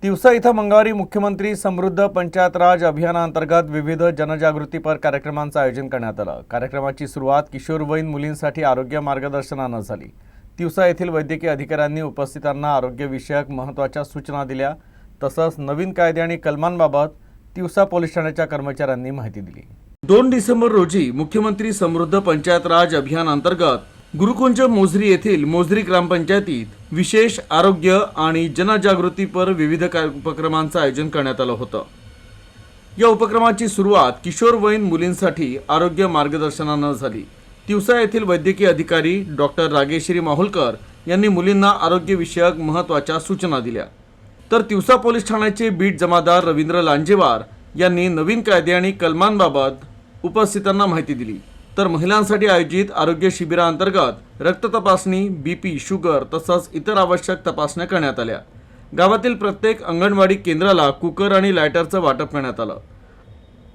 तिवसा इथं मंगळवारी मुख्यमंत्री समृद्ध पंचायत राज अभियानांतर्गत विविध जनजागृतीपर कार्यक्रमांचं आयोजन करण्यात आलं। कार्यक्रमाची सुरुवात किशोरवयीन मुलींसाठी आरोग्य मार्गदर्शनानं झाली। तिवसा येथील वैद्यकीय अधिकाऱ्यांनी उपस्थितांना आरोग्यविषयक महत्त्वाच्या सूचना दिल्या। तसंच नवीन कायदे आणि कलमांबाबत तिवसा पोलीस ठाण्याच्या कर्मचाऱ्यांनी माहिती दिली। 2 डिसेंबर रोजी मुख्यमंत्री समृद्ध पंचायत राज अभियानांतर्गत गुरुकुंज मोझरी येथील मोझरी ग्रामपंचायतीत विशेष आरोग्य आणि जनजागृतीपर विविध उपक्रमांचं आयोजन करण्यात आलं होतं। या उपक्रमाची सुरुवात किशोरवयीन मुलींसाठी आरोग्य मार्गदर्शनानं झाली। तिवसा येथील वैद्यकीय अधिकारी डॉक्टर रागेश्री माहुलकर यांनी मुलींना आरोग्यविषयक महत्त्वाच्या सूचना दिल्या। तर तिवसा पोलीस ठाण्याचे बीट जमादार रवींद्र लांजेवार यांनी नवीन कायदे आणि कलमांबाबत उपस्थितांना माहिती दिली। तर महिलांसाठी आयोजित आरोग्य शिबिरांतर्गत रक्त तपासणी, बीपी, शुगर तसंच इतर आवश्यक तपासण्या करण्यात आल्या। गावातील प्रत्येक अंगणवाडी केंद्राला कुकर आणि लायटरचं वाटप करण्यात आलं।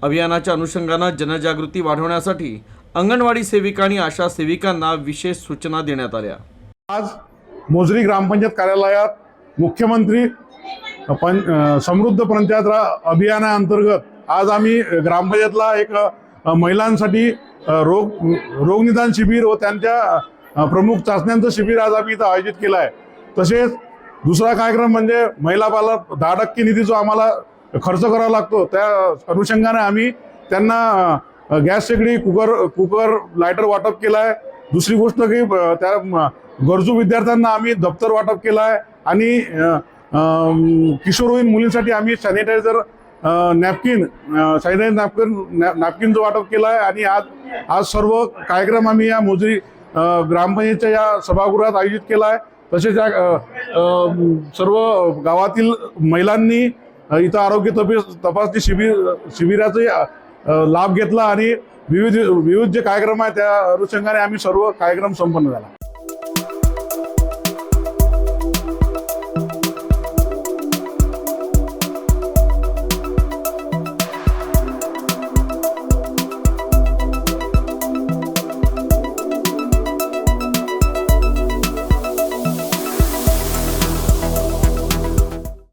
अभियानाच्या अनुषंगानं जनजागृती वाढवण्यासाठी अंगणवाडी सेविका आणि आशा सेविकांना विशेष सूचना देण्यात आल्या। आज मोझरी ग्रामपंचायत कार्यालयात मुख्यमंत्री समृद्ध पंचायत राज अभियानाअंतर्गत आज आम्ही ग्रामपंचायतला एक महिलांसाठी रोग निदान शिबिर व त्यांच्या प्रमुख चाचण्यांचं शिबिर आज आम्ही इथं आयोजित केलं आहे। तसेच दुसरा कार्यक्रम म्हणजे महिला बालक 10% निधी जो आम्हाला खर्च करावा लागतो त्या अनुषंगाने आम्ही त्यांना गॅस शेगडी, कुकर लायटर वाटप केलं आहे। दुसरी गोष्ट की त्या गरजू विद्यार्थ्यांना आम्ही दप्तर वाटप केलं आहे आणि किशोरवयीन मुलींसाठी आम्ही सॅनिटायझर नॅपकिनचं वाटप केलं आहे। आणि आज सर्व कार्यक्रम आम्ही या मोझरी ग्रामपंचायतच्या या सभागृहात आयोजित केला आहे। तसेच या सर्व गावातील महिलांनी इथं आरोग्य तपासणी शिबिराचा लाभ घेतला आणि विविध जे कार्यक्रम आहेत त्या अनुषंगाने आम्ही सर्व कार्यक्रम संपन्न झाला।